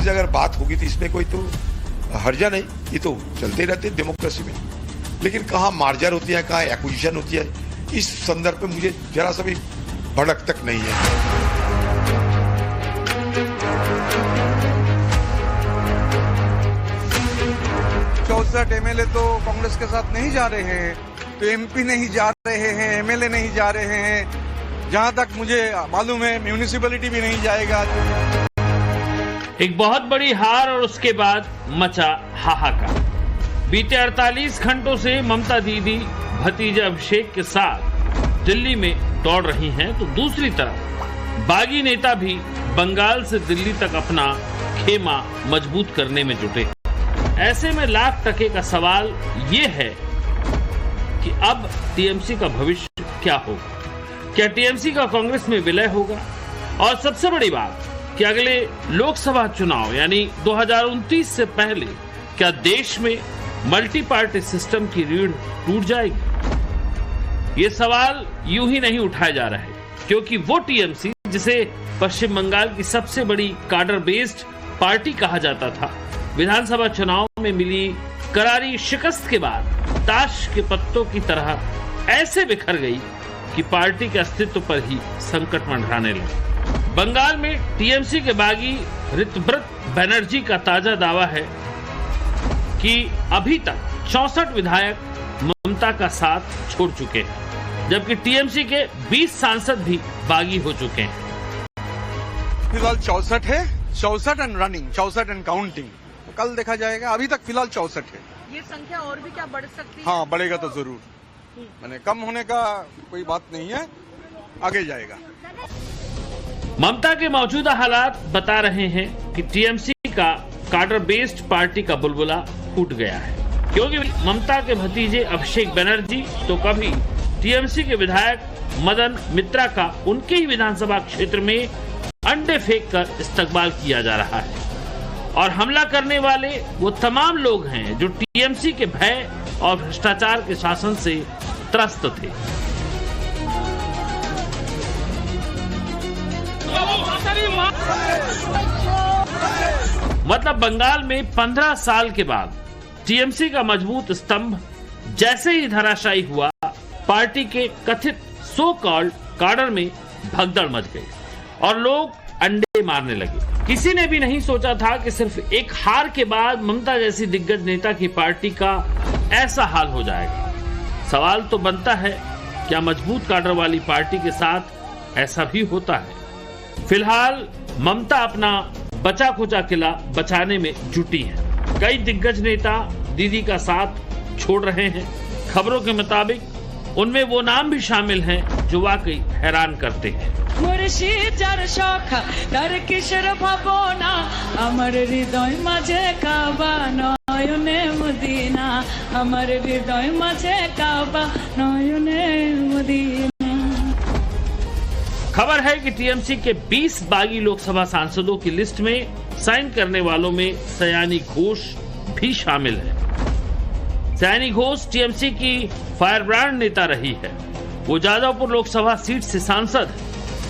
से अगर बात होगी तो इसमें कोई तो हर्जा नहीं, ये तो चलते रहते हैं डेमोक्रेसी में। लेकिन कहाँ मार्जर होती है, कहाँ एक्विजिशन होती है, इस संदर्भ में मुझे जरा सा भी भड़क तक नहीं है। चौसठ एमएलए तो कांग्रेस के साथ नहीं जा रहे हैं, तो एमपी नहीं जा रहे हैं, एमएलए नहीं जा रहे हैं, जहां तक मुझे मालूम है म्यूनिसिपैलिटी भी नहीं जाएगा। एक बहुत बड़ी हार और उसके बाद मचा हाहाकार। बीते 48 घंटों से ममता दीदी भतीजे अभिषेक के साथ दिल्ली में दौड़ रही हैं, तो दूसरी तरफ बागी नेता भी बंगाल से दिल्ली तक अपना खेमा मजबूत करने में जुटे। ऐसे में लाख टके का सवाल ये है कि अब टीएमसी का भविष्य क्या होगा? क्या टीएमसी का कांग्रेस में विलय होगा? और सबसे बड़ी बात कि अगले लोकसभा चुनाव यानी 2029 से पहले क्या देश में मल्टी पार्टी सिस्टम की रीढ़ टूट जाएगी? ये सवाल यूं ही नहीं उठाए जा रहे, क्योंकि वो टीएमसी जिसे पश्चिम बंगाल की सबसे बड़ी काडर बेस्ड पार्टी कहा जाता था, विधानसभा चुनाव में मिली करारी शिकस्त के बाद ताश के पत्तों की तरह ऐसे बिखर गई कि पार्टी के अस्तित्व पर ही संकट मंडराने लगा। बंगाल में टीएमसी के बागी ऋतव्रत बनर्जी का ताजा दावा है कि अभी तक 64 विधायक ममता का साथ छोड़ चुके हैं, जबकि टीएमसी के 20 सांसद भी बागी हो चुके हैं। फिलहाल 64 है, 64 एंड रनिंग, 64 एंड काउंटिंग। तो कल देखा जाएगा, अभी तक फिलहाल 64 है। ये संख्या और भी क्या बढ़ सकती है? हाँ, बढ़ेगा तो जरूर, मैंने कम होने का कोई बात नहीं है, आगे जाएगा। ममता के मौजूदा हालात बता रहे हैं कि टीएमसी का काडर बेस्ड पार्टी का बुलबुला फूट गया है, क्योंकि ममता के भतीजे अभिषेक बनर्जी तो कभी टीएमसी के विधायक मदन मित्रा का उनके ही विधानसभा क्षेत्र में अंडे फेंक कर इस्तकबाल किया जा रहा है, और हमला करने वाले वो तमाम लोग हैं जो टीएमसी के भय और भ्रष्टाचार के शासन से त्रस्त थे। मतलब बंगाल में 15 साल के बाद टीएमसी का मजबूत स्तंभ जैसे ही धराशायी हुआ, पार्टी के कथित सो कॉल्ड काडर में भगदड़ मच गई और लोग अंडे मारने लगे। किसी ने भी नहीं सोचा था कि सिर्फ एक हार के बाद ममता जैसी दिग्गज नेता की पार्टी का ऐसा हाल हो जाएगा। सवाल तो बनता है, क्या मजबूत काडर वाली पार्टी के साथ ऐसा भी होता है? फिलहाल ममता अपना बचा खुचा किला बचाने में जुटी है। कई दिग्गज नेता दीदी का साथ छोड़ रहे हैं। खबरों के मुताबिक उनमें वो नाम भी शामिल हैं जो वाकई हैरान करते हैं। मुर्शिदार शाखा तार किशोर भावना अमर हृदय माझे काबा नयने मदीना अमर हृदय माझे काबा नयने मदीना। खबर है कि टीएमसी के 20 बागी लोकसभा सांसदों की लिस्ट में साइन करने वालों में सयानी घोष भी शामिल है। सयानी घोष टीएमसी की फायरब्रांड नेता रही है। वो जादवपुर लोकसभा सीट से सांसद,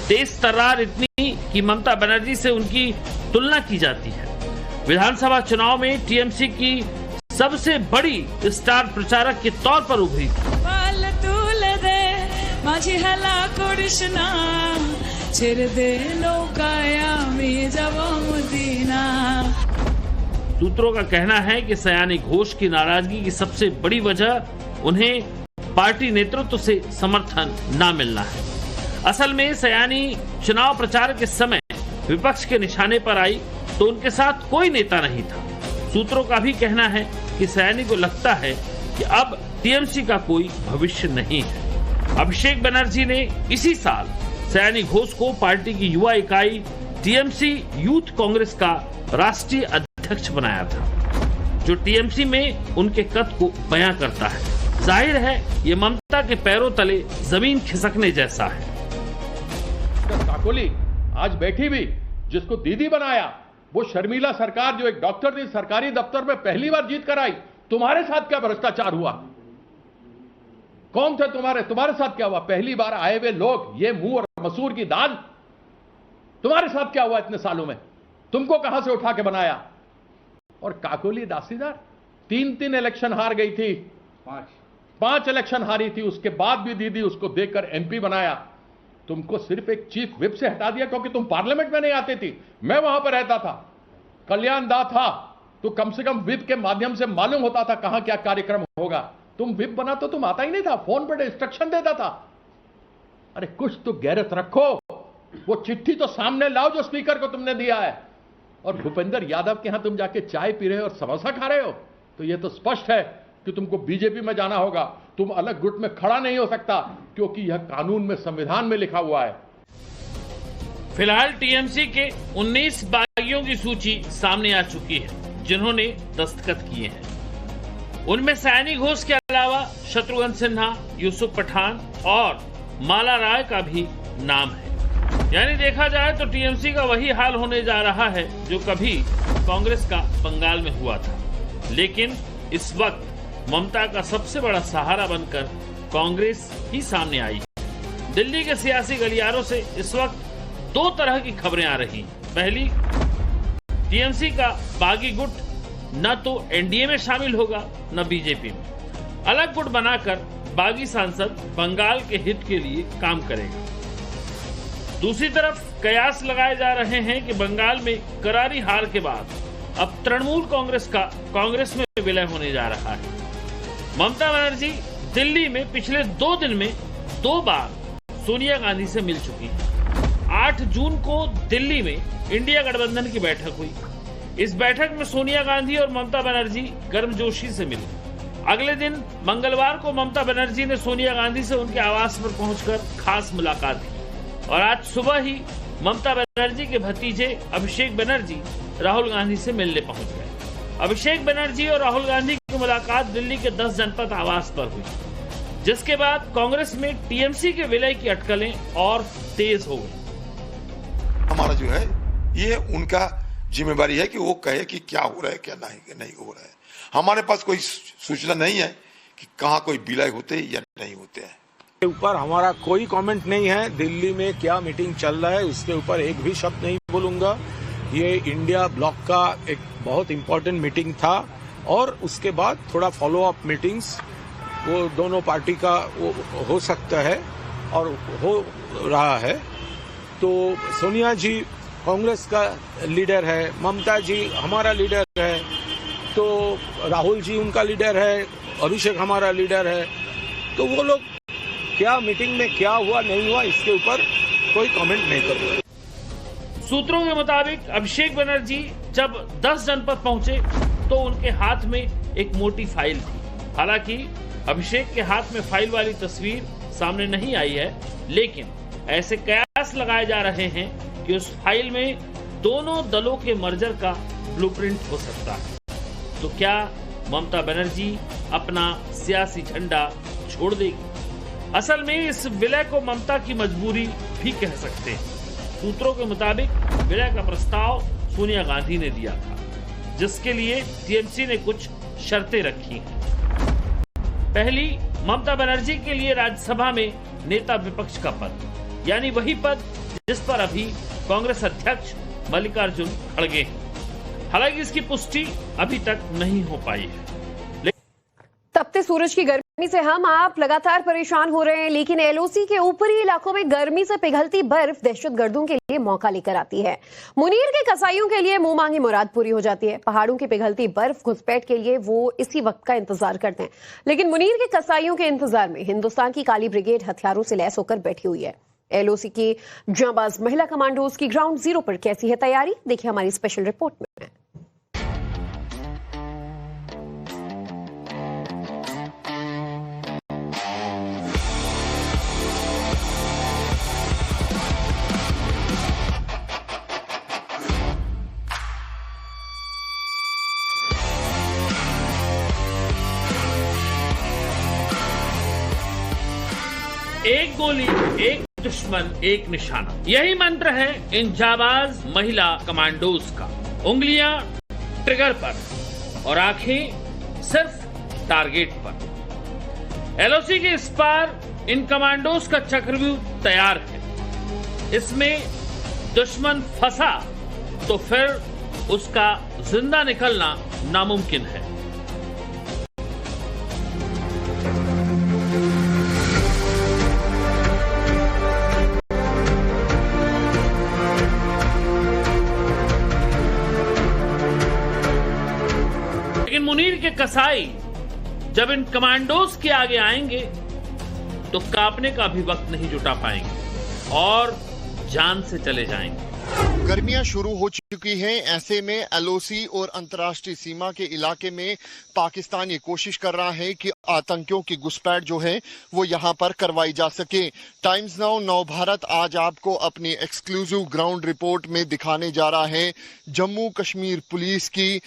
तेज तर्रार इतनी कि ममता बनर्जी से उनकी तुलना की जाती है। विधानसभा चुनाव में टीएमसी की सबसे बड़ी स्टार प्रचारक के तौर पर उभरी थी। माझी हला करिस ना छेड़ दे नौकाया में जावा मदीना। सूत्रों का कहना है कि सयानी घोष की नाराजगी की सबसे बड़ी वजह उन्हें पार्टी नेतृत्व से समर्थन न मिलना है। असल में सयानी चुनाव प्रचार के समय विपक्ष के निशाने पर आई तो उनके साथ कोई नेता नहीं था। सूत्रों का भी कहना है कि सयानी को लगता है कि अब टीएमसी का कोई भविष्य नहीं है। अभिषेक बनर्जी ने इसी साल सयानी घोष को पार्टी की युवा इकाई टीएमसी यूथ कांग्रेस का राष्ट्रीय अध्यक्ष बनाया था, जो टीएमसी में उनके कद को बयां करता है। जाहिर है ये ममता के पैरों तले जमीन खिसकने जैसा है। काकोली आज बैठी भी जिसको दीदी बनाया, वो शर्मिला सरकार जो एक डॉक्टर थी, सरकारी दफ्तर में पहली बार जीत कर आई। तुम्हारे साथ क्या भ्रष्टाचार हुआ? कौन थे तुम्हारे साथ क्या हुआ? पहली बार आए हुए लोग, ये मुंह और मसूर की दाल, तुम्हारे साथ क्या हुआ इतने सालों में? तुमको कहां से उठा के बनाया? और काकोली दासीदार 3 इलेक्शन हार गई थी, 5 इलेक्शन हारी थी, उसके बाद भी दीदी उसको देकर एमपी बनाया। तुमको सिर्फ एक चीफ व्हिप से हटा दिया क्योंकि तुम पार्लियामेंट में नहीं आती थी। मैं वहां पर रहता था, कल्याण दा था, तो कम से कम व्हिप के माध्यम से मालूम होता था कहां क्या कार्यक्रम होगा। तुम व्हिप बना तो तुम आता ही नहीं था, फोन पर इंस्ट्रक्शन देता था। अरे कुछ तो गैरत रखो, वो चिट्ठी तो सामने लाओ जो स्पीकर को तुमने दिया है। और भूपेंद्र यादव के यहां तुम जाके चाय पी रहे हो और समोसा खा रहे हो, तो यह तो स्पष्ट है कि तुमको बीजेपी में जाना होगा। तुम अलग गुट में खड़ा नहीं हो सकता क्योंकि यह कानून में, संविधान में लिखा हुआ है। फिलहाल टीएमसी के 19 बागियों की सूची सामने आ चुकी है जिन्होंने दस्तखत किए हैं। उनमें सैनी घोष के अलावा शत्रुघ्न सिन्हा, यूसुफ पठान और माला राय का भी नाम है। यानी देखा जाए तो टीएमसी का वही हाल होने जा रहा है जो कभी कांग्रेस का बंगाल में हुआ था। लेकिन इस वक्त ममता का सबसे बड़ा सहारा बनकर कांग्रेस ही सामने आई है। दिल्ली के सियासी गलियारों से इस वक्त 2 तरह की खबरें आ रही हैं। पहली, टीएमसी का बागी गुट न तो एनडीए में शामिल होगा न बीजेपी में। अलग गुट बनाकर बागी सांसद बंगाल के हित के लिए काम करेगा। दूसरी तरफ कयास लगाए जा रहे हैं कि बंगाल में करारी हार के बाद अब तृणमूल कांग्रेस का कांग्रेस में विलय होने जा रहा है। ममता बनर्जी दिल्ली में पिछले 2 दिन में 2 बार सोनिया गांधी से मिल चुकी हैं। 8 जून को दिल्ली में इंडिया गठबंधन की बैठक हुई। इस बैठक में सोनिया गांधी और ममता बनर्जी गर्मजोशी से मिले। अगले दिन मंगलवार को ममता बनर्जी ने सोनिया गांधी से उनके आवास पर पहुंचकर खास मुलाकात की और आज सुबह ही ममता बनर्जी के भतीजे अभिषेक बनर्जी राहुल गांधी से मिलने पहुंच गए। अभिषेक बनर्जी और राहुल गांधी की मुलाकात दिल्ली के 10 जनपद आवास पर हुई, जिसके बाद कांग्रेस में टीएमसी के विलय की अटकलें और तेज हो गई। हमारा जो है ये उनका जिम्मेवारी है कि वो कहे कि क्या हो रहा है, क्या नहीं हो रहा है। हमारे पास कोई सूचना नहीं है कि कहाँ कोई विलय होते या नहीं होते हैं। ऊपर हमारा कोई कमेंट नहीं है। दिल्ली में क्या मीटिंग चल रहा है उसके ऊपर एक भी शब्द नहीं बोलूंगा। ये इंडिया ब्लॉक का एक बहुत इम्पोर्टेंट मीटिंग था और उसके बाद थोड़ा फॉलो अप मीटिंग्स वो दोनों पार्टी का वो हो सकता है और हो रहा है। तो सोनिया जी कांग्रेस का लीडर है, ममता जी हमारा लीडर है, तो राहुल जी उनका लीडर है, अभिषेक हमारा लीडर है। तो वो लोग क्या मीटिंग में क्या हुआ नहीं हुआ इसके ऊपर कोई कमेंट नहीं करूंगा। सूत्रों के मुताबिक अभिषेक बनर्जी जब 10 जनपद पहुंचे तो उनके हाथ में एक मोटी फाइल थी। हालांकि अभिषेक के हाथ में फाइल वाली तस्वीर सामने नहीं आई है, लेकिन ऐसे कयास लगाए जा रहे हैं कि उस फाइल में दोनों दलों के मर्जर का ब्लूप्रिंट हो सकता है। तो क्या ममता बनर्जी अपना सियासी झंडा छोड़ देगी? असल में इस विलय को ममता की मजबूरी भी कह सकते हैं। सूत्रों के मुताबिक विलय का प्रस्ताव सोनिया गांधी ने दिया था, जिसके लिए टीएमसी ने कुछ शर्तें रखी हैं। पहली, ममता बनर्जी के लिए राज्यसभा में नेता विपक्ष का पद, यानी वही पद जिस पर अभी कांग्रेस अध्यक्ष मल्लिकार्जुन खड़गे हैं। हालांकि इसकी पुष्टि अभी तक नहीं हो पाई है। तपते सूरज की गर्मी से हम आप लगातार परेशान हो रहे हैं, लेकिन एलओसी के ऊपरी इलाकों में गर्मी से पिघलती बर्फ दहशतगर्दों के लिए मौका लेकर आती है। मुनीर के कसाईयों के लिए मुंह मांगी मुराद पूरी हो जाती है। पहाड़ों की पिघलती बर्फ घुसपैठ के लिए वो इसी वक्त का इंतजार करते हैं, लेकिन मुनीर के कसाईयों के इंतजार में हिंदुस्तान की काली ब्रिगेड हथियारों से लैस होकर बैठी हुई है। एलओसी की जांबाज महिला कमांडोज की ग्राउंड जीरो पर कैसी है तैयारी, देखिए हमारी स्पेशल रिपोर्ट में। एक गोली, एक दुश्मन, एक निशाना, यही मंत्र है इन जाबाज महिला कमांडोज का। उंगलियां ट्रिगर पर और आंखें सिर्फ टारगेट पर। एलओसी के इस पार इन कमांडोज का चक्रव्यूह तैयार है। इसमें दुश्मन फंसा तो फिर उसका जिंदा निकलना नामुमकिन है। लेकिन मुनीर के कसाई जब इन कमांडोज के आगे आएंगे तो कांपने का भी वक्त नहीं जुटा पाएंगे और जान से चले जाएंगे। गर्मियां शुरू हो चुकी हैं, ऐसे में एलओसी और अंतर्राष्ट्रीय सीमा के इलाके में पाकिस्तान ये कोशिश कर रहा है कि आतंकियों की घुसपैठ जो है वो यहां पर करवाई जा सके। टाइम्स नाउ नव भारत आज आपको अपनी एक्सक्लूसिव ग्राउंड रिपोर्ट में दिखाने जा रहा है जम्मू कश्मीर पुलिस की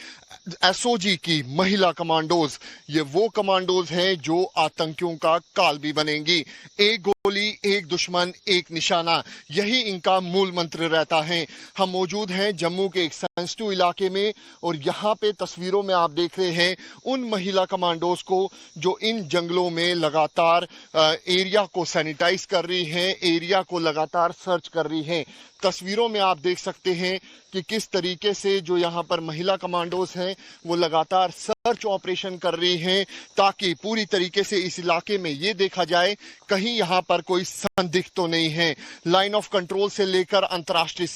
एसओजी की महिला कमांडोज। ये वो कमांडोज हैं जो आतंकियों का काल भी बनेंगी। एक गोली, एक दुश्मन, एक निशाना, यही इनका मूल मंत्र रहता है। हम मौजूद हैं जम्मू के एक सेंसिटिव इलाके में और यहाँ पे तस्वीरों में आप देख रहे हैं उन महिला कमांडोज को जो इन जंगलों में लगातार एरिया को सैनिटाइज कर रही हैं, एरिया को लगातार सर्च कर रही हैं। तस्वीरों में आप देख सकते हैं कि किस तरीके से जो यहाँ पर महिला कमांडोज हैं वो लगातार सर्च ऑपरेशन कर रही हैं ताकि पूरी तरीके से इस इलाके में ये देखा जाए कहीं यहाँ पर कोई संदिग्ध तो नहीं है। लाइन ऑफ कंट्रोल से लेकर अंतर्राष्ट्रीय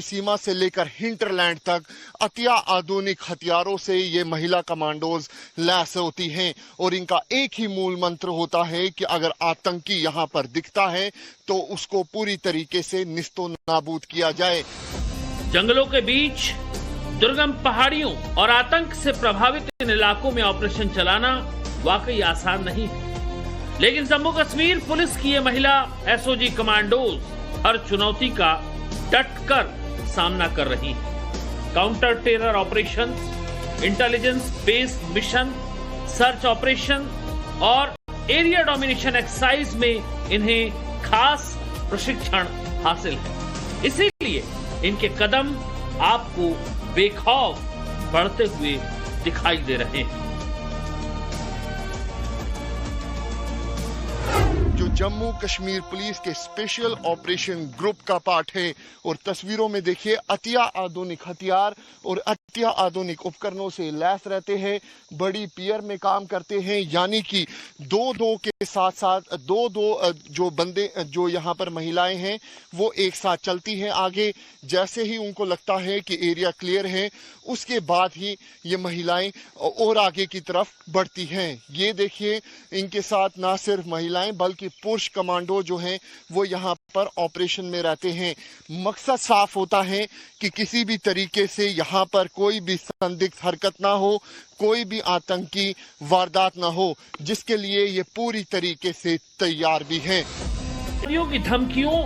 सीमा से लेकर हिंटरलैंड तक अति आधुनिक हथियारों से ये महिला कमांडोज लैस होती हैं और इनका एक ही मूल मंत्र होता है कि अगर आतंकी यहाँ पर दिखता है तो उसको पूरी तरीके से निस्तो नाबूद किया जाए। जंगलों के बीच दुर्गम पहाड़ियों और आतंक से प्रभावित इन इलाकों में ऑपरेशन चलाना वाकई आसान नहीं है, लेकिन जम्मू कश्मीर पुलिस की ये महिला एसओजी कमांडोज हर चुनौती का डटकर सामना कर रही हैं। Counter terror operation, intelligence based mission, search operation और एरिया डोमिनेशन एक्सरसाइज में इन्हें खास प्रशिक्षण हासिल है। इसीलिए इनके कदम आपको बेखौफ बढ़ते हुए दिखाई दे रहे हैं। जो जम्मू कश्मीर पुलिस के स्पेशल ऑपरेशन ग्रुप का पार्ट है और तस्वीरों में देखिए अति आधुनिक हथियार और अति आधुनिक उपकरणों से लैस रहते हैं, बड़ी पियर में काम करते हैं, यानी कि दो के साथ साथ दो जो बंदे जो यहाँ पर महिलाएं हैं वो एक साथ चलती हैं आगे। जैसे ही उनको लगता है कि एरिया क्लियर है उसके बाद ही ये महिलाएं और आगे की तरफ बढ़ती हैं। ये देखिए इनके साथ ना सिर्फ महिलाएं बल्कि पुरुष कमांडो जो हैं वो यहाँ पर ऑपरेशन में रहते हैं। मकसद साफ होता है कि किसी भी तरीके से यहाँ पर कोई भी संदिग्ध हरकत ना हो, कोई भी आतंकी वारदात ना हो, जिसके लिए ये पूरी तरीके से तैयार भी हैं। की धमकियों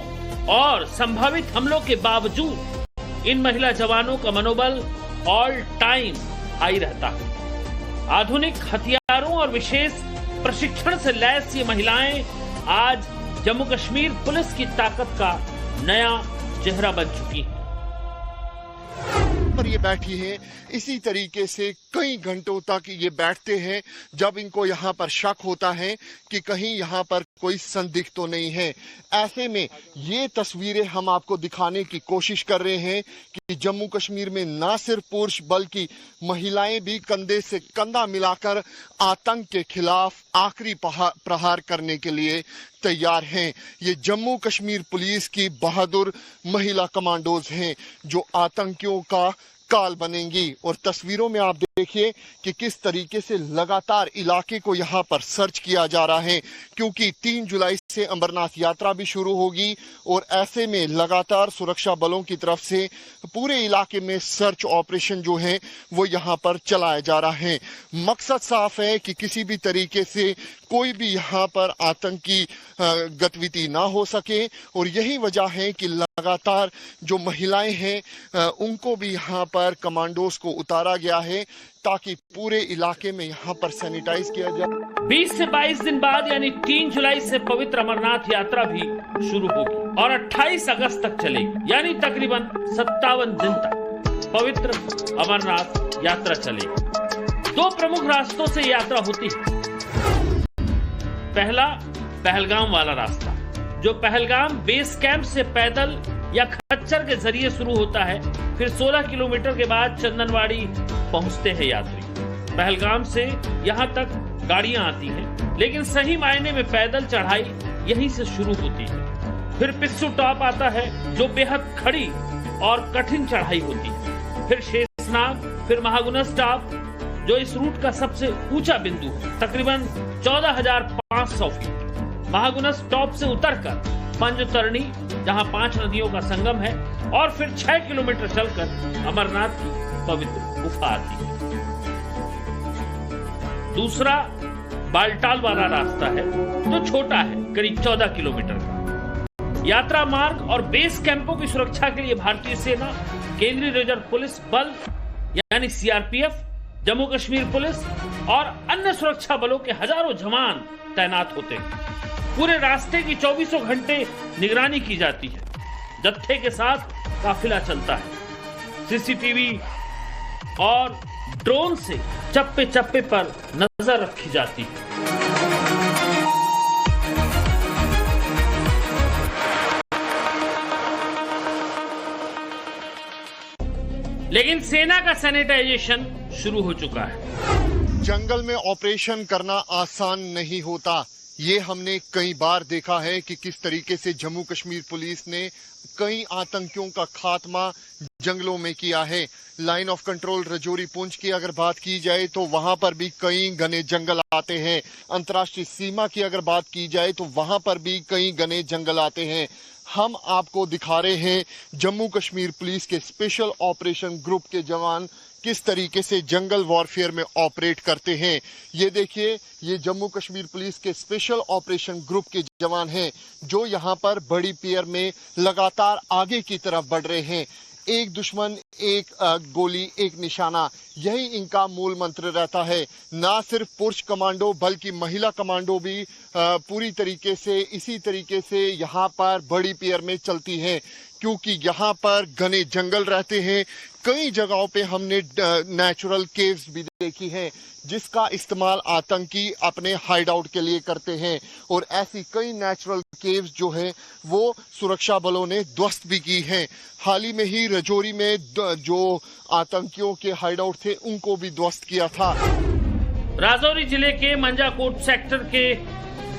और संभावित हमलों के बावजूद इन महिला जवानों का मनोबल ऑल टाइम हाई रहता है। आधुनिक हथियारों और विशेष प्रशिक्षण से लैस ये महिलाएं आज जम्मू कश्मीर पुलिस की ताकत का नया चेहरा बन चुकी हैं। पर ये बैठी हैं, इसी तरीके से कई घंटों तक ये बैठते हैं जब इनको यहाँ पर शक होता है कि कहीं यहाँ पर कोई संदिग्ध तो नहीं है। ऐसे में ये तस्वीरें हम आपको दिखाने की कोशिश कर रहे हैं कि जम्मू कश्मीर में ना सिर्फ पुरुष बल्कि महिलाएं भी कंधे से कंधा मिलाकर आतंक के खिलाफ आखिरी प्रहार करने के लिए तैयार हैं। ये जम्मू कश्मीर पुलिस की बहादुर महिला कमांडोज हैं जो आतंकियों का काल बनेंगी। और तस्वीरों में आप देखिए कि किस तरीके से लगातार इलाके को यहाँ पर सर्च किया जा रहा है, क्योंकि 3 जुलाई से अमरनाथ यात्रा भी शुरू होगी और ऐसे में लगातार सुरक्षा बलों की तरफ से पूरे इलाके में सर्च ऑपरेशन जो है वो यहाँ पर चलाया जा रहा है। मकसद साफ है कि किसी भी तरीके से कोई भी यहाँ पर आतंकी गतिविधि ना हो सके और यही वजह है कि लगातार जो महिलाएं हैं उनको भी यहाँ पर कमांडोज को उतारा गया है ताकि पूरे इलाके में यहाँ पर सैनिटाइज किया जाए। 20 से 22 दिन बाद यानी 3 जुलाई से पवित्र अमरनाथ यात्रा भी शुरू होगी और 28 अगस्त तक चलेगी, यानी तकरीबन 57 दिन तक पवित्र अमरनाथ यात्रा चलेगी। 2 प्रमुख रास्तों से यात्रा होती है। पहला पहलगाम वाला रास्ता, जो पहलगाम बेस कैंप से पैदल या खच्चर के जरिए शुरू होता है। फिर 16 किलोमीटर के बाद चंदनवाड़ी पहुंचते हैं यात्री। पहलगाम से यहां तक गाड़ियां आती हैं, लेकिन सही मायने में पैदल चढ़ाई यहीं से शुरू होती है। फिर पिस्सू टॉप आता है, जो बेहद खड़ी और कठिन चढ़ाई होती है। फिर शेषनाग, फिर महागुनस टॉप, जो इस रूट का सबसे ऊंचा बिंदु है, तकरीबन 14,500 फीट। महागुनस टॉप से उतरकर पंजतरणी, जहां 5 नदियों का संगम है, और फिर 6 किलोमीटर चलकर अमरनाथ की पवित्र गुफा आती है। दूसरा बालटाल वाला रास्ता है, जो छोटा है, करीब 14 किलोमीटर का। यात्रा मार्ग और बेस कैंपों की सुरक्षा के लिए भारतीय सेना, केंद्रीय रिजर्व पुलिस बल यानी सीआरपीएफ, जम्मू कश्मीर पुलिस और अन्य सुरक्षा बलों के हजारों जवान तैनात होते हैं। पूरे रास्ते की 24 घंटे निगरानी की जाती है। जत्थे के साथ काफिला चलता है। सीसीटीवी और ड्रोन से चप्पे चप्पे पर नजर रखी जाती है। लेकिन सेना का सैनिटाइजेशन शुरू हो चुका है। जंगल में ऑपरेशन करना आसान नहीं होता। ये हमने कई बार देखा है कि किस तरीके से जम्मू कश्मीर पुलिस ने कई आतंकियों का खात्मा जंगलों में किया है। Line of control Rajouri Poonch की अगर बात की जाए तो वहां पर भी कई घने जंगल आते हैं। अंतर्राष्ट्रीय सीमा की अगर बात की जाए तो वहां पर भी कई घने जंगल आते हैं। हम आपको दिखा रहे हैं जम्मू कश्मीर पुलिस के स्पेशल ऑपरेशन ग्रुप के जवान किस तरीके से जंगल वॉरफेयर में ऑपरेट करते हैं। ये देखिए, ये जम्मू कश्मीर पुलिस के स्पेशल ऑपरेशन ग्रुप के जवान हैं, जो यहाँ पर बड़ी पियर में लगातार आगे की तरफ बढ़ रहे हैं। एक दुश्मन, एक गोली, एक निशाना, यही इनका मूल मंत्र रहता है। ना सिर्फ पुरुष कमांडो बल्कि महिला कमांडो भी पूरी तरीके से इसी तरीके से यहाँ पर बड़ी पियर में चलती हैं, क्योंकि यहाँ पर घने जंगल रहते हैं। कई जगहों पे हमने नेचुरल केव्स भी देखी हैं, जिसका इस्तेमाल आतंकी अपने हाइड आउट के लिए करते हैं, और ऐसी कई नेचुरल केव्स जो है वो सुरक्षा बलों ने ध्वस्त भी की हैं। हाल ही में ही रजौरी में जो आतंकियों के हाइड आउट थे उनको भी ध्वस्त किया था। राजौरी जिले के मंजाकोट सेक्टर के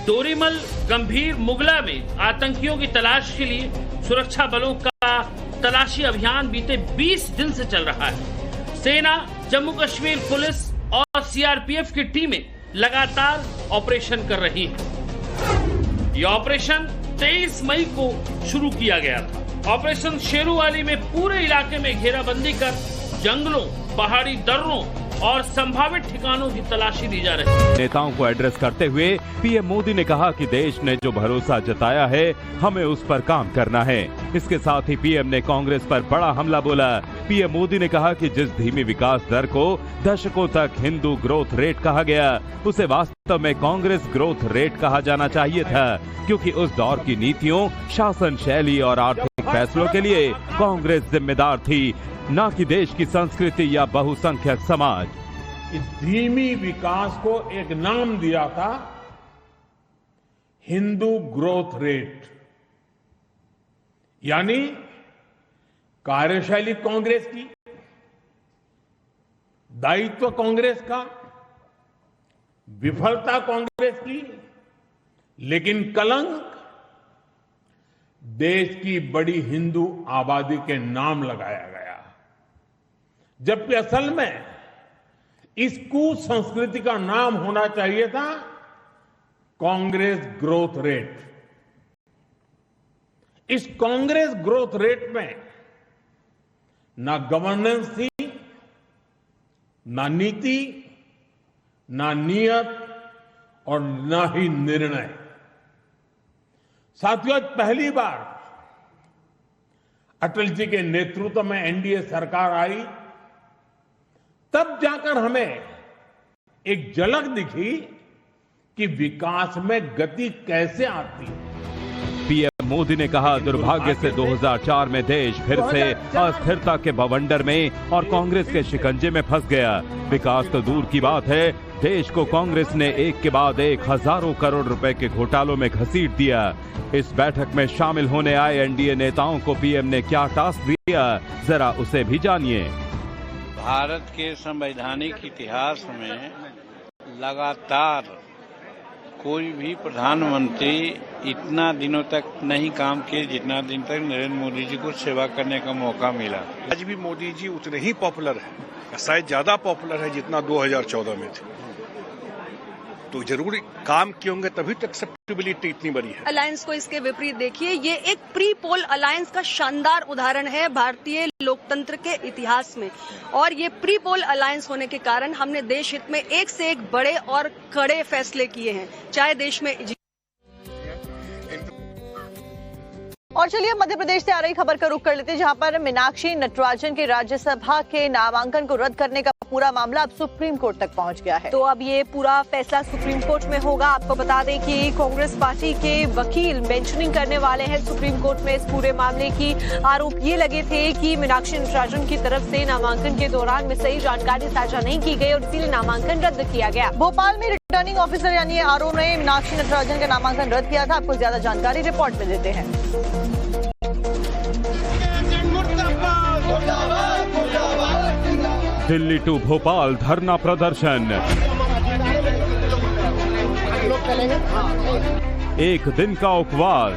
डोरीमल गंभीर मुगला में आतंकियों की तलाश के लिए सुरक्षा बलों का तलाशी अभियान बीते 20 दिन से चल रहा है। सेना, जम्मू कश्मीर पुलिस और सीआरपीएफ की टीमें लगातार ऑपरेशन कर रही हैं। यह ऑपरेशन 23 मई को शुरू किया गया था। ऑपरेशन शेरूवाली में पूरे इलाके में घेराबंदी कर जंगलों, पहाड़ी दर्रों और संभावित ठिकानों की तलाशी दी जा रही है। नेताओं को एड्रेस करते हुए पीएम मोदी ने कहा कि देश ने जो भरोसा जताया है, हमें उस पर काम करना है। इसके साथ ही पीएम ने कांग्रेस पर बड़ा हमला बोला। पीएम मोदी ने कहा कि जिस धीमी विकास दर को दशकों तक हिंदू ग्रोथ रेट कहा गया, उसे वास्तव में कांग्रेस ग्रोथ रेट कहा जाना चाहिए था, क्योंकि उस दौर की नीतियों, शासन शैली और आर्थिक फैसलों के लिए कांग्रेस जिम्मेदार थी, न कि देश की संस्कृति या बहुसंख्यक समाज। इस धीमी विकास को एक नाम दिया था हिंदू ग्रोथ रेट, यानी कार्यशैली कांग्रेस की, दायित्व कांग्रेस का, विफलता कांग्रेस की, लेकिन कलंक देश की बड़ी हिंदू आबादी के नाम लगाया गया, जबकि असल में इस कुसंस्कृति का नाम होना चाहिए था कांग्रेस ग्रोथ रेट। इस कांग्रेस ग्रोथ रेट में ना गवर्नेंस थी, ना नीति, ना नियत और ना ही निर्णय। साथियों, पहली बार अटल जी के नेतृत्व में एनडीए सरकार आई, तब जाकर हमें एक झलक दिखी कि विकास में गति कैसे आती है। पीएम मोदी ने कहा, दुर्भाग्य से 2004 में देश फिर से अस्थिरता के बवंडर में और कांग्रेस के शिकंजे में फंस गया। विकास तो दूर की बात है, देश को कांग्रेस ने एक के बाद एक हजारों करोड़ रुपए के घोटालों में घसीट दिया। इस बैठक में शामिल होने आए एनडीए नेताओं को पीएम ने क्या टास्क दिया, जरा उसे भी जानिए। भारत के संवैधानिक इतिहास में लगातार कोई भी प्रधानमंत्री इतना दिनों तक नहीं काम किए जितना दिन तक नरेंद्र मोदी जी को सेवा करने का मौका मिला। आज भी मोदी जी उतने ही पॉपुलर है, शायद ज्यादा पॉपुलर है जितना 2014 में थे। तो जरूर काम किए होंगे तभी तक एक्सेप्टेबिलिटी इतनी बड़ी है। अलायंस को इसके विपरीत देखिए, ये एक प्री पोल अलायंस का शानदार उदाहरण है भारतीय लोकतंत्र के इतिहास में। और ये प्री पोल अलायंस होने के कारण हमने देश हित में एक से एक बड़े और कड़े फैसले किए हैं, चाहे देश में। और चलिए मध्य प्रदेश से आ रही खबर का रुख कर लेते हैं, जहां पर मीनाक्षी नटराजन के राज्यसभा के नामांकन को रद्द करने का पूरा मामला अब सुप्रीम कोर्ट तक पहुंच गया है। तो अब ये पूरा फैसला सुप्रीम कोर्ट में होगा। आपको बता दें कि कांग्रेस पार्टी के वकील मेंशनिंग करने वाले हैं सुप्रीम कोर्ट में इस पूरे मामले की। आरोप ये लगे थे कि मीनाक्षी नटराजन की तरफ से नामांकन के दौरान में सही जानकारी साझा नहीं की गई और इसीलिए नामांकन रद्द किया गया। भोपाल में रिटर्निंग ऑफिसर यानी आरओ ने मीनाक्षी नटराजन का नामांकन रद्द किया था। आपको ज्यादा जानकारी रिपोर्ट में देते हैं। दिल्ली टू भोपाल धरना प्रदर्शन, एक दिन का उपवास,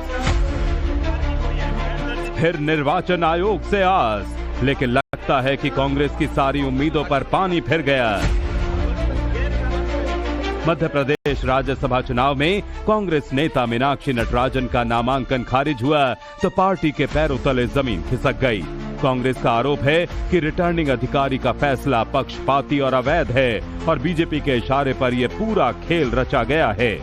फिर निर्वाचन आयोग से आस, लेकिन लगता है कि कांग्रेस की सारी उम्मीदों पर पानी फिर गया। मध्य प्रदेश राज्यसभा चुनाव में कांग्रेस नेता मीनाक्षी नटराजन का नामांकन खारिज हुआ तो पार्टी के पैरों तले जमीन खिसक गई। कांग्रेस का आरोप है कि रिटर्निंग अधिकारी का फैसला पक्षपाती और अवैध है और बीजेपी के इशारे पर यह पूरा खेल रचा गया है।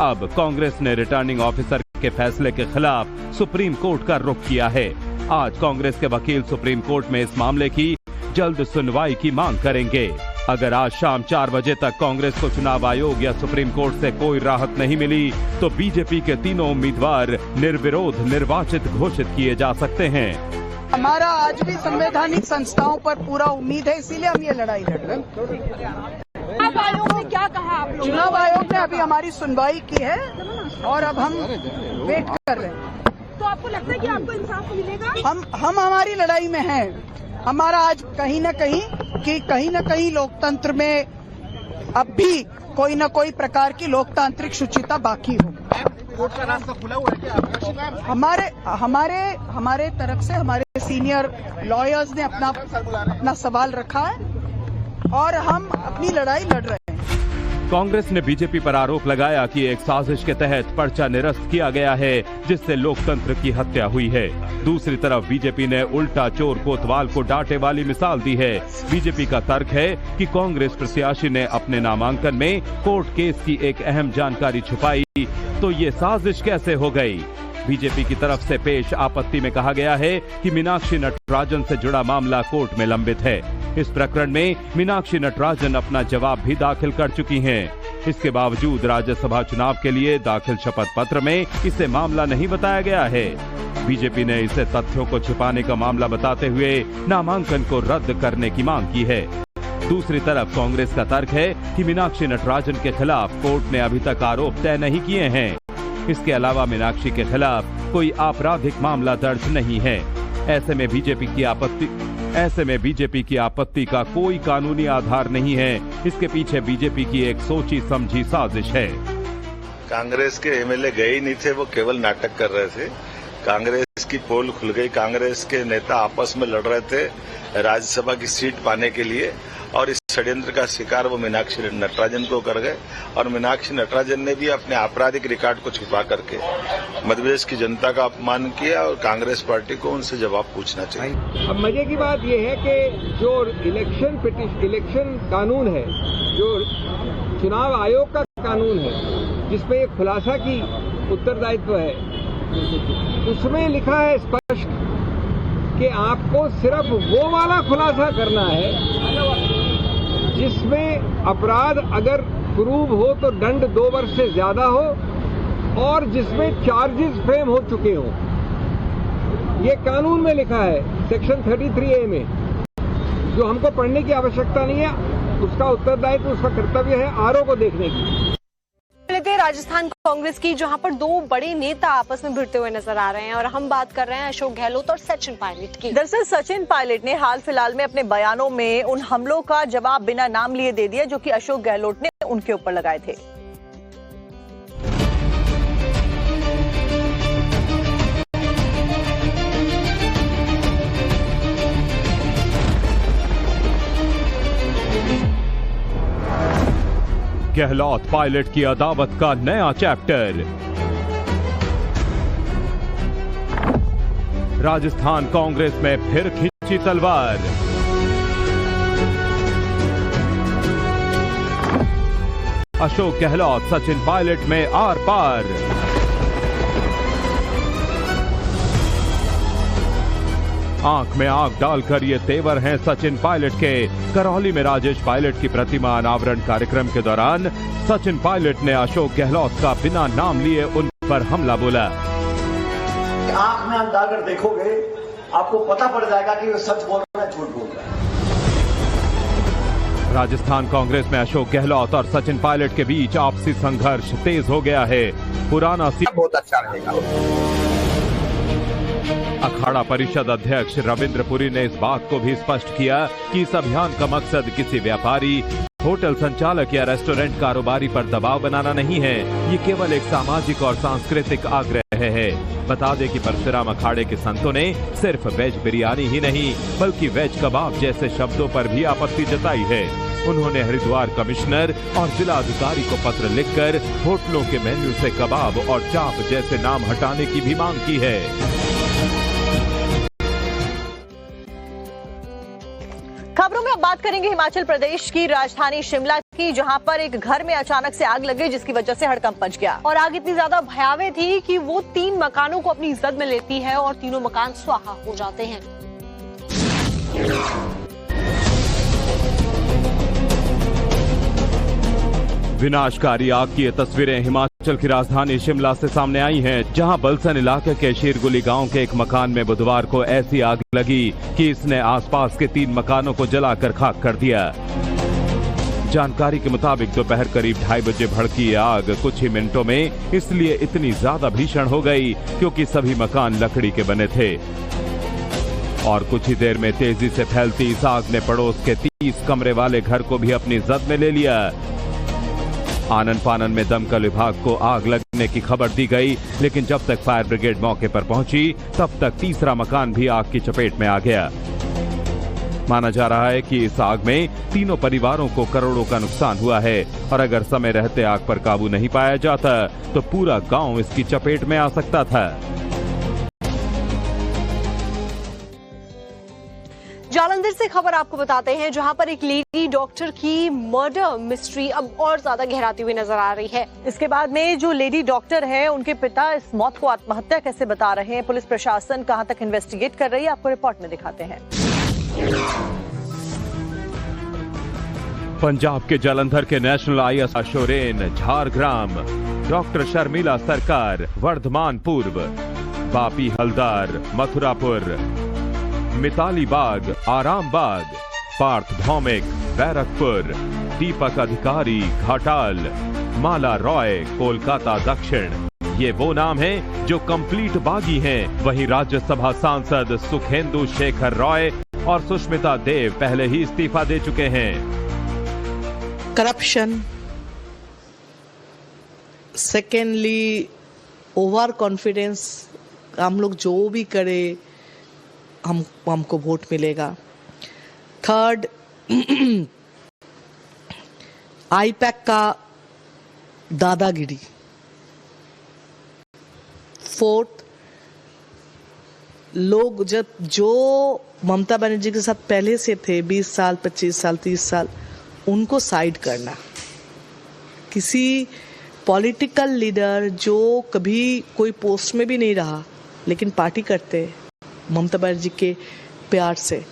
अब कांग्रेस ने रिटर्निंग ऑफिसर के फैसले के खिलाफ सुप्रीम कोर्ट का रुख किया है। आज कांग्रेस के वकील सुप्रीम कोर्ट में इस मामले की जल्द सुनवाई की मांग करेंगे। अगर आज शाम 4 बजे तक कांग्रेस को चुनाव आयोग या सुप्रीम कोर्ट से कोई राहत नहीं मिली तो बीजेपी के तीनों उम्मीदवार निर्विरोध निर्वाचित घोषित किए जा सकते हैं। हमारा आज भी संवैधानिक संस्थाओं पर पूरा उम्मीद है, इसीलिए हम ये लड़ाई लड़ रहे हैं। चुनाव आयोग ने क्या कहा आप लोग? चुनाव आयोग ने अभी हमारी सुनवाई की है और अब हम वेट कर रहे हैं। तो आपको लगता है कि आपको इंसाफ मिलेगा? हम हमारी लड़ाई में हैं। हमारा आज कहीं न कहीं लोकतंत्र में अब भी कोई न कोई प्रकार की लोकतांत्रिक शुचिता बाकी हो। कोर्ट का रास्ता खुला हुआ है क्या? हमारे तरफ से हमारे सीनियर लॉयर्स ने अपना सवाल रखा है और हम अपनी लड़ाई लड़ रहे हैं। कांग्रेस ने बीजेपी पर आरोप लगाया कि एक साजिश के तहत पर्चा निरस्त किया गया है जिससे लोकतंत्र की हत्या हुई है। दूसरी तरफ बीजेपी ने उल्टा चोर कोतवाल को डांटे वाली मिसाल दी है। बीजेपी का तर्क है कि कांग्रेस प्रत्याशी ने अपने नामांकन में कोर्ट केस की एक अहम जानकारी छुपाई तो ये साजिश कैसे हो गई। बीजेपी की तरफ से पेश आपत्ति में कहा गया है कि मीनाक्षी नटराजन से जुड़ा मामला कोर्ट में लंबित है। इस प्रकरण में मीनाक्षी नटराजन अपना जवाब भी दाखिल कर चुकी हैं। इसके बावजूद राज्यसभा चुनाव के लिए दाखिल शपथ पत्र में इसे मामला नहीं बताया गया है। बीजेपी ने इसे तथ्यों को छिपाने का मामला बताते हुए नामांकन को रद्द करने की मांग की है। दूसरी तरफ कांग्रेस का तर्क है कि मीनाक्षी नटराजन के खिलाफ कोर्ट ने अभी तक आरोप तय नहीं किए हैं। इसके अलावा मीनाक्षी के खिलाफ कोई आपराधिक मामला दर्ज नहीं है। ऐसे में बीजेपी की आपत्ति का कोई कानूनी आधार नहीं है। इसके पीछे बीजेपी की एक सोची समझी साजिश है। कांग्रेस के एमएलए गए ही नहीं थे, वो केवल नाटक कर रहे थे। कांग्रेस की पोल खुल गई, कांग्रेस के नेता आपस में लड़ रहे थे राज्यसभा की सीट पाने के लिए और इस षड्यंत्र का शिकार वो मीनाक्षी नटराजन को कर गए और मीनाक्षी नटराजन ने भी अपने आपराधिक रिकॉर्ड को छुपा करके मध्य प्रदेश की जनता का अपमान किया और कांग्रेस पार्टी को उनसे जवाब पूछना चाहिए। अब मजे की बात यह है कि जो इलेक्शन कानून है, जो चुनाव आयोग का कानून है, जिसमें एक खुलासा की उत्तरदायित्व है, उसमें लिखा है स्पष्ट कि आपको सिर्फ वो वाला खुलासा करना है जिसमें अपराध अगर प्रूव हो तो दंड 2 वर्ष से ज्यादा हो और जिसमें चार्जेस फ्रेम हो चुके हों। ये कानून में लिखा है सेक्शन 33A में, जो हमको पढ़ने की आवश्यकता नहीं है। उसका उत्तरदायित्व, उसका कर्तव्य है आरओ को देखने की। लेते हैं राजस्थान कांग्रेस की, जहां पर दो बड़े नेता आपस में भिड़ते हुए नजर आ रहे हैं और हम बात कर रहे हैं अशोक गहलोत और सचिन पायलट की। दरअसल सचिन पायलट ने हाल फिलहाल में अपने बयानों में उन हमलों का जवाब बिना नाम लिए दे दिया जो कि अशोक गहलोत ने उनके ऊपर लगाए थे। गहलोत पायलट की अदावत का नया चैप्टर। राजस्थान कांग्रेस में फिर खींची तलवार। अशोक गहलोत सचिन पायलट में आर पार। आंख में आंख डालकर ये तेवर हैं सचिन पायलट के। करौली में राजेश पायलट की प्रतिमा अनावरण कार्यक्रम के दौरान सचिन पायलट ने अशोक गहलोत का बिना नाम लिए उन पर हमला बोला। आंख में आंख डालकर देखोगे, आपको पता पड़ जाएगा कि वो सच बोल रहा है, झूठ बोल रहा है। राजस्थान कांग्रेस में अशोक गहलोत और सचिन पायलट के बीच आपसी संघर्ष तेज हो गया है। पुराना बहुत अच्छा रहेगा। अखाड़ा परिषद अध्यक्ष रविंद्र पुरी ने इस बात को भी स्पष्ट किया कि इस अभियान का मकसद किसी व्यापारी, होटल संचालक या रेस्टोरेंट कारोबारी पर दबाव बनाना नहीं है। ये केवल एक सामाजिक और सांस्कृतिक आग्रह है। बता दें कि परशुराम अखाड़े के संतों ने सिर्फ वेज बिरयानी ही नहीं बल्कि वेज कबाब जैसे शब्दों पर भी आपत्ति जताई है। उन्होंने हरिद्वार कमिश्नर और जिला अधिकारी को पत्र लिखकर होटलों के मेन्यू से कबाब और चाप जैसे नाम हटाने की भी मांग की है। खबरों में अब बात करेंगे हिमाचल प्रदेश की राजधानी शिमला की, जहां पर एक घर में अचानक से आग लग गई जिसकी वजह से हड़कंप मच गया। और आग इतनी ज्यादा भयावह थी कि वो 3 मकानों को अपनी जद में लेती है और तीनों मकान स्वाहा हो जाते हैं। विनाशकारी आग की ये तस्वीरें हिमाचल की राजधानी शिमला से सामने आई हैं, जहां बलसन इलाके के शीरगुली गांव के एक मकान में बुधवार को ऐसी आग लगी कि इसने आसपास के 3 मकानों को जलाकर खाक कर दिया। जानकारी के मुताबिक दोपहर करीब 2:30 बजे भड़की ये आग कुछ ही मिनटों में इसलिए इतनी ज्यादा भीषण हो गई क्योंकि सभी मकान लकड़ी के बने थे और कुछ ही देर में तेजी से फैलती इस आग ने पड़ोस के 30 कमरे वाले घर को भी अपनी जद में ले लिया। आनन फानन में दमकल विभाग को आग लगने की खबर दी गई, लेकिन जब तक फायर ब्रिगेड मौके पर पहुंची तब तक तीसरा मकान भी आग की चपेट में आ गया। माना जा रहा है कि इस आग में तीनों परिवारों को करोड़ों का नुकसान हुआ है और अगर समय रहते आग पर काबू नहीं पाया जाता तो पूरा गांव इसकी चपेट में आ सकता था। जालंधर से खबर आपको बताते हैं, जहां पर एक लेडी डॉक्टर की मर्डर मिस्ट्री अब और ज्यादा गहराती हुई नजर आ रही है। इसके बाद में जो लेडी डॉक्टर है उनके पिता इस मौत को आत्महत्या कैसे बता रहे हैं, पुलिस प्रशासन कहां तक इन्वेस्टिगेट कर रही है, आपको रिपोर्ट में दिखाते हैं। पंजाब के जालंधर के नेशनल आईएएस अशोरेन झारग्राम, डॉक्टर शर्मिला सरकार वर्धमान पूर्व, बापी हलदार मथुरापुर, मिताली बाग आराम बाग, पार्थ भौमिक बैरकपुर, दीपक अधिकारी घाटाल, माला रॉय कोलकाता दक्षिण, ये वो नाम हैं जो कंप्लीट बागी हैं। वहीं राज्यसभा सांसद सुखेंदु शेखर रॉय और सुष्मिता देव पहले ही इस्तीफा दे चुके हैं। करप्शन, सेकेंडली ओवर कॉन्फिडेंस, हम लोग जो भी करे हमको वोट मिलेगा। थर्ड, आईपैक का दादागिरी। फोर्थ, लोग जो ममता बनर्जी के साथ पहले से थे 20 साल 25 साल 30 साल, उनको साइड करना। किसी पॉलिटिकल लीडर जो कभी कोई पोस्ट में भी नहीं रहा लेकिन पार्टी करते ममता बनर्जी के प्यार से,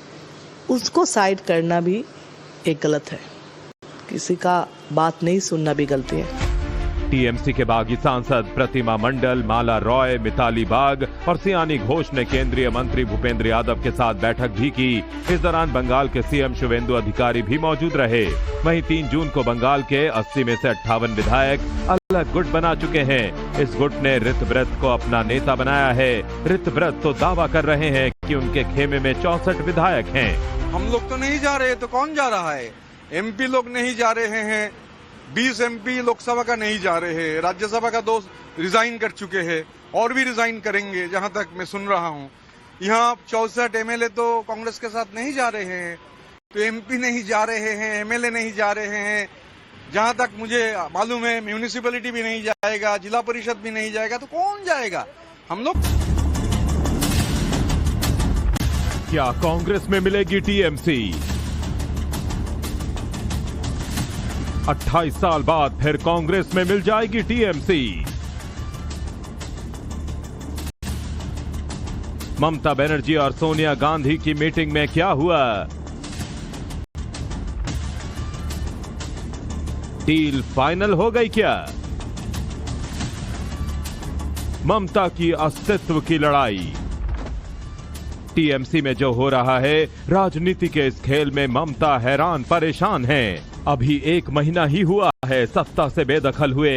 उसको साइड करना भी एक गलत है। किसी का बात नहीं सुनना भी गलती है। टीएमसी के बागी सांसद प्रतिमा मंडल, माला रॉय, मिताली बाग और सियानी घोष ने केंद्रीय मंत्री भूपेंद्र यादव के साथ बैठक भी की। इस दौरान बंगाल के सीएम शुवेंदु अधिकारी भी मौजूद रहे। वहीं 3 जून को बंगाल के 80 में से 58 विधायक अलग गुट बना चुके हैं। इस गुट ने ऋतव्रत को अपना नेता बनाया है। ऋतव्रत तो दावा कर रहे हैं कि उनके खेमे में 64 विधायक हैं। हम लोग तो नहीं जा रहे, तो कौन जा रहा है? एमपी लोग नहीं जा रहे हैं, 20 एमपी लोकसभा का नहीं जा रहे हैं, राज्यसभा का 2 रिजाइन कर चुके हैं और भी रिजाइन करेंगे जहां तक मैं सुन रहा हूं। यहाँ 64 एमएलए तो कांग्रेस के साथ नहीं जा रहे हैं, तो एमपी नहीं जा रहे हैं, एमएलए नहीं जा रहे हैं, जहां तक मुझे मालूम है म्यूनिसिपैलिटी भी नहीं जाएगा, जिला परिषद भी नहीं जाएगा, तो कौन जाएगा? हम लोग। क्या कांग्रेस में मिलेगी टीएमसी? 28 साल बाद फिर कांग्रेस में मिल जाएगी टीएमसी। ममता बनर्जी और सोनिया गांधी की मीटिंग में क्या हुआ? डील फाइनल हो गई क्या? ममता की अस्तित्व की लड़ाई। टीएमसी में जो हो रहा है, राजनीति के इस खेल में ममता हैरान परेशान हैं। अभी 1 महीना ही हुआ है सत्ता से बेदखल हुए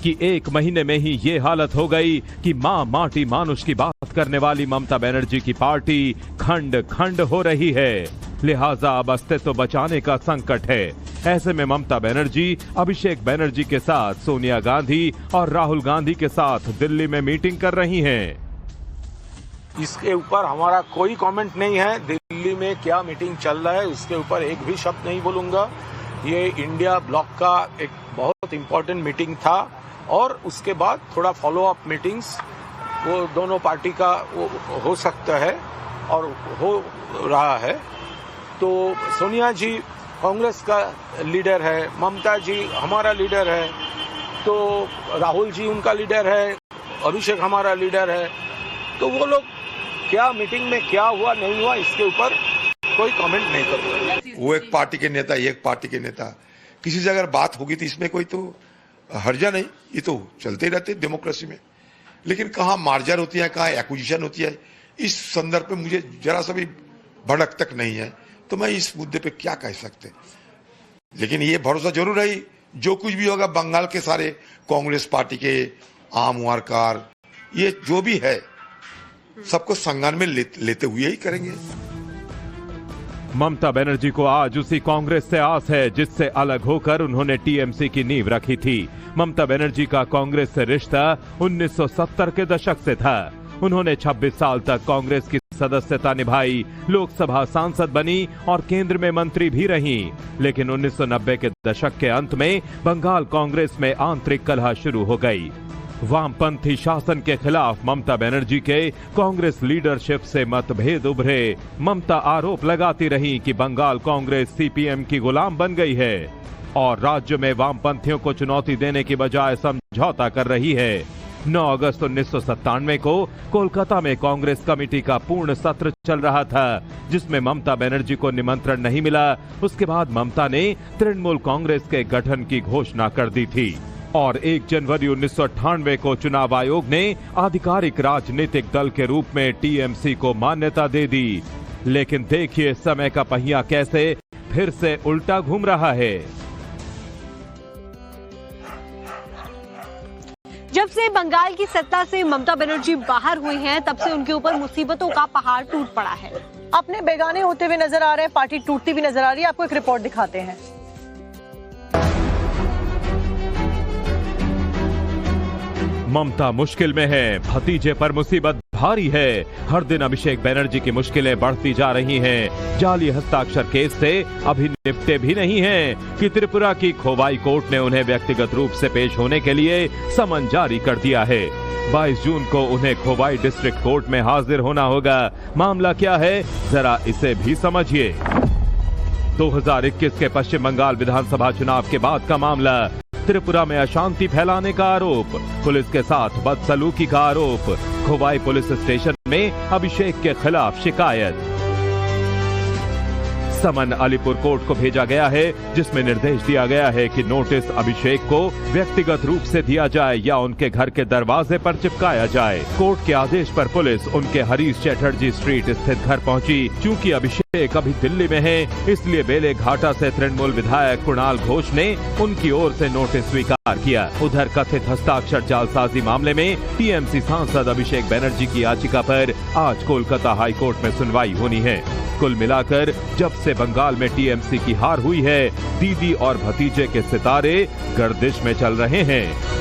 कि 1 महीने में ही ये हालत हो गई कि मां माटी मानुष की बात करने वाली ममता बनर्जी की पार्टी खंड खंड हो रही है। लिहाजा अब अस्तित्व बचाने का संकट है। ऐसे में ममता बनर्जी अभिषेक बनर्जी के साथ सोनिया गांधी और राहुल गांधी के साथ दिल्ली में मीटिंग कर रही हैं। इसके ऊपर हमारा कोई कमेंट नहीं है। दिल्ली में क्या मीटिंग चल रहा है उसके ऊपर एक भी शब्द नहीं बोलूंगा। ये इंडिया ब्लॉक का एक बहुत इंपॉर्टेंट मीटिंग था और उसके बाद थोड़ा फॉलो अप मीटिंग्स वो दोनों पार्टी का वो हो सकता है और हो रहा है। तो सोनिया जी कांग्रेस का लीडर है, ममता जी हमारा लीडर है, तो राहुल जी उनका लीडर है, अभिषेक हमारा लीडर है। तो वो लोग क्या मीटिंग में क्या हुआ नहीं हुआ इसके ऊपर कोई कमेंट नहीं करूंगा। वो एक पार्टी के नेता, ये एक पार्टी के नेता, किसी से अगर बात होगी तो इसमें कोई तो हर्जा नहीं, ये तो चलते ही रहते डेमोक्रेसी में। लेकिन कहाँ मार्जर होती है, कहाँ एक्विजिशन होती है, इस संदर्भ पे मुझे जरा सा भी भड़क तक नहीं है, तो मैं इस मुद्दे पे क्या कह सकते। लेकिन ये भरोसा जरूर है, जो कुछ भी होगा बंगाल के सारे कांग्रेस पार्टी के आम वारकार ये जो भी है सबको संज्ञान में लेते हुए ही करेंगे। ममता बनर्जी को आज उसी कांग्रेस से आस है जिससे अलग होकर उन्होंने टीएमसी की नींव रखी थी। ममता बनर्जी का कांग्रेस से रिश्ता 1970 के दशक से था। उन्होंने 26 साल तक कांग्रेस की सदस्यता निभाई, लोकसभा सांसद बनी और केंद्र में मंत्री भी रहीं। लेकिन 1990 के दशक के अंत में बंगाल कांग्रेस में आंतरिक कलह शुरू हो गई। वामपंथी शासन के खिलाफ ममता बनर्जी के कांग्रेस लीडरशिप से मतभेद उभरे। ममता आरोप लगाती रही कि बंगाल कांग्रेस सीपीएम की गुलाम बन गई है और राज्य में वामपंथियों को चुनौती देने की बजाय समझौता कर रही है। 9 अगस्त 1997 को कोलकाता में कांग्रेस कमेटी का पूर्ण सत्र चल रहा था, जिसमें ममता बनर्जी को निमंत्रण नहीं मिला। उसके बाद ममता ने तृणमूल कांग्रेस के गठन की घोषणा कर दी थी और 1 जनवरी 1998 को चुनाव आयोग ने आधिकारिक राजनीतिक दल के रूप में टीएमसी को मान्यता दे दी। लेकिन देखिए समय का पहिया कैसे फिर से उल्टा घूम रहा है। जब से बंगाल की सत्ता से ममता बनर्जी बाहर हुई हैं, तब से उनके ऊपर मुसीबतों का पहाड़ टूट पड़ा है। अपने बेगाने होते हुए नजर आ रहे हैं, पार्टी टूटती हुई नजर आ रही है। आपको एक रिपोर्ट दिखाते हैं। ममता मुश्किल में है, भतीजे पर मुसीबत भारी है। हर दिन अभिषेक बनर्जी की मुश्किलें बढ़ती जा रही हैं। जाली हस्ताक्षर केस से अभी निपटे भी नहीं हैं कि त्रिपुरा की खोवाई कोर्ट ने उन्हें व्यक्तिगत रूप से पेश होने के लिए समन जारी कर दिया है। 22 जून को उन्हें खोवाई डिस्ट्रिक्ट कोर्ट में हाजिर होना होगा। मामला क्या है, जरा इसे भी समझिए। 2021 के पश्चिम बंगाल विधानसभा चुनाव के बाद का मामला। त्रिपुरा में अशांति फैलाने का आरोप, पुलिस के साथ बदसलूकी का आरोप, खोवाई पुलिस स्टेशन में अभिषेक के खिलाफ शिकायत। समन अलीपुर कोर्ट को भेजा गया है, जिसमें निर्देश दिया गया है कि नोटिस अभिषेक को व्यक्तिगत रूप से दिया जाए या उनके घर के दरवाजे पर चिपकाया जाए। कोर्ट के आदेश पर पुलिस उनके हरीश चैटर्जी स्ट्रीट स्थित घर पहुंची। चूंकि अभिषेक अभी दिल्ली में है, इसलिए बेले घाटा से तृणमूल विधायक कुणाल घोष ने उनकी ओर से नोटिस स्वीकार किया। उधर कथित हस्ताक्षर जालसाजी मामले में टीएमसी सांसद अभिषेक बनर्जी की याचिका पर आज कोलकाता हाईकोर्ट में सुनवाई होनी है। कुल मिलाकर जब से बंगाल में टीएमसी की हार हुई है, दीदी और भतीजे के सितारे गर्दिश में चल रहे हैं।